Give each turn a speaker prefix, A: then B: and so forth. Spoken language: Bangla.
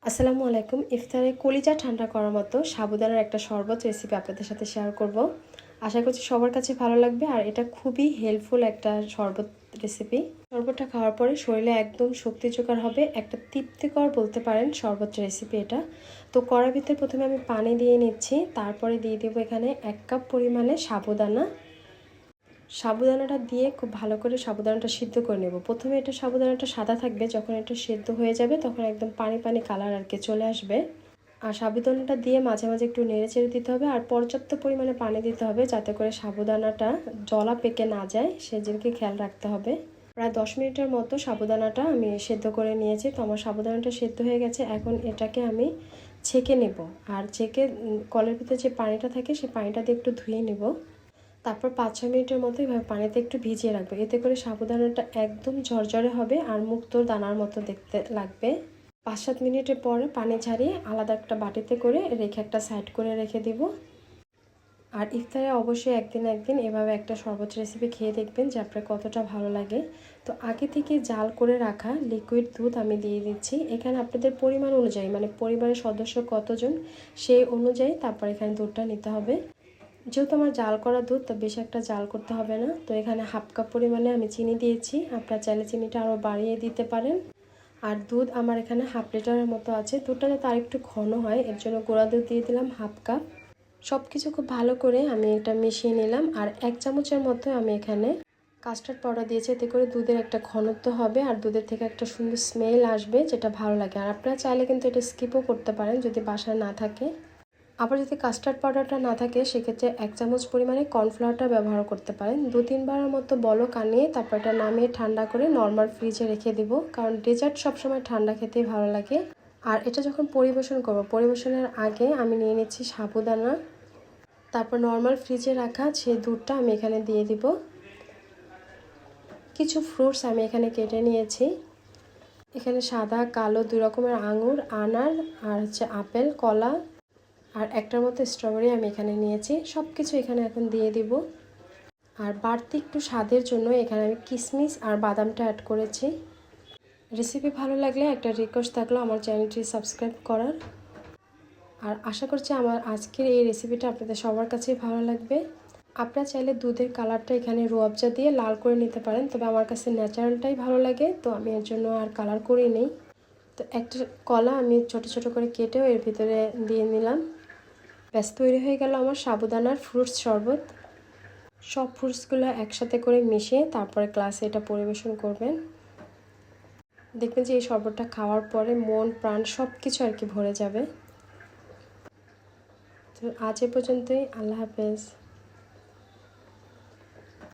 A: আসসালামু আলাইকুম। ইফতারে কলিজা ঠান্ডা করার মতো সাবুদানার একটা শরবত রেসিপি আপনাদের সাথে শেয়ার করব। আশা করছি সবার কাছে ভালো লাগবে আর এটা খুবই হেল্পফুল একটা শরবত রেসিপি। শরবতটা খাওয়ার পরে শরীরে একদম শক্তি জোগাড় হবে, একটা তৃপ্তিকর বলতে পারেন শরবত রেসিপি এটা। তো কড়ার ভিতরে প্রথমে আমি পানি দিয়ে নিচ্ছি, তারপরে দিয়ে দেবো এখানে 1 কাপ পরিমাণে সাবুদানা। সাবুদানাটা দিয়ে খুব ভালো করে সাবুদানাটা সিদ্ধ করে নেব। প্রথমে এটা সাবুদানাটা সাদা থাকবে, যখন এটা সিদ্ধ হয়ে যাবে তখন একদম পানি পানি কালার আর কি চলে আসবে। আর সাবুদানাটা দিয়ে মাঝে মাঝে একটু নেড়ে চেড়ে দিতে হবে আর পর্যাপ্ত পরিমাণে পানি দিতে হবে, যাতে করে সাবুদানাটা জলা পেকে না যায় সেদিকে খেয়াল রাখতে হবে। প্রায় 10 মিনিটের মতো সাবুদানাটা আমি সেদ্ধ করে নিয়েছি। তো আমার সাবুদানাটা সেদ্ধ হয়ে গেছে, এখন এটাকে আমি ছেঁকে নেব। আর ছেঁকে কলের ভিতরে যে পানিটা থাকে সেই পানিটা দিয়ে একটু ধুয়ে নেব। তারপর 5-6 মিনিটের মতো এভাবে পানিতে একটু ভিজিয়ে রাখবে। এতে করে সাবুদানাটা একদম ঝরঝরে হবে আর মুক্তোর দানার মতো দেখতে লাগবে। 5-7 মিনিটের পরে পানি ঝারিয়ে আলাদা একটা বাটিতে করে রেখে একটা সাইড করে রেখে দিব। আর ইফতারে অবশ্যই একদিন এভাবে একটা শরবত রেসিপি খেয়ে দেখবেন যে আপনার কতটা ভালো লাগে। তো আগে থেকে জাল করে রাখা লিকুইড দুধ আমি দিয়ে দিচ্ছি। এখানে আপনাদের পরিমাণ অনুযায়ী, মানে পরিবারের সদস্য কতজন সেই অনুযায়ী তারপর এখানে দুধটা নিতে হবে। যেহেতু আমার জাল করা দুধ, তো বেশি একটা জাল করতে হবে না। তো এখানে 1/2 কাপ পরিমাণে আমি চিনি দিয়েছি, আপনারা চাইলে চিনিটা আরও বাড়িয়ে দিতে পারেন। আর দুধ আমার এখানে 1/2 লিটারের মতো আছে। দুধটা যাতে আরেকটু ঘন হয় এর জন্য গুঁড়া দুধ দিয়ে দিলাম 1/2 কাপ। সব কিছু খুব ভালো করে আমি এটা মিশিয়ে নিলাম। আর 1 চামচের মতো আমি এখানে কাস্টার্ড পাউডার দিয়েছি, এতে করে দুধের একটা ঘনত্ব হবে আর দুধের থেকে একটা সুন্দর স্মেল আসবে, যেটা ভালো লাগে। আর আপনারা চাইলে কিন্তু এটা স্কিপও করতে পারেন যদি বাসায় না থাকে। আবার যদি কাস্টার্ড পাউডারটা না থাকে সেক্ষেত্রে 1 চামচ পরিমাণে কর্নফ্লাওয়ারটা ব্যবহার করতে পারেন। 2-3 বারের মতো বলক আনিয়ে তারপর এটা নামিয়ে ঠান্ডা করে নর্মাল ফ্রিজে রেখে দিব, কারণ ডেজার্ট সবসময় ঠান্ডা খেতেই ভালো লাগে। আর এটা যখন পরিবেশন করব, পরিবেশনের আগে আমি নিয়ে নিচ্ছি সাবুদানা, তারপর নর্মাল ফ্রিজে রাখা সেই দুধটা আমি এখানে দিয়ে দিব। কিছু ফ্রুটস আমি এখানে কেটে নিয়েছি। এখানে সাদা কালো 2 রকমের আঙুর, আনার আর হচ্ছে আপেল, কলা আর একটার মতো স্ট্রবেরি আমি এখানে নিয়েছি। সব কিছু এখানে এখন দিয়ে দিব। আর বাড়তি একটু স্বাদের জন্য এখানে আমি কিশমিশ আর বাদামটা অ্যাড করেছি। রেসিপি ভালো লাগলে একটা রিকোয়েস্ট থাকলো আমার চ্যানেলটি সাবস্ক্রাইব করার। আর আশা করছি আমার আজকের এই রেসিপিটা আপনাদের সবার কাছেই ভালো লাগবে। আপনারা চাইলে দুধের কালারটা এখানে রুয়াবজা দিয়ে লাল করে নিতে পারেন, তবে আমার কাছে ন্যাচারালটাই ভালো লাগে, তো আমি এর জন্য আর কালার করি নেই। তো একটা কলা আমি ছোট ছোট করে কেটেও এর ভিতরে দিয়ে নিলাম। ব্যাস তৈরি হয়ে গেল আমার সাবুদানার ফ্রুটস শরবত। সব ফ্রুটসগুলো একসাথে করে মিশিয়ে তারপরে গ্লাসে এটা পরিবেশন করবেন। দেখবেন যে এই শরবতটা খাওয়ার পরে মন প্রাণ সব কিছু আর কি ভরে যাবে। তো আজ এ পর্যন্তই। আল্লাহ হাফেজ।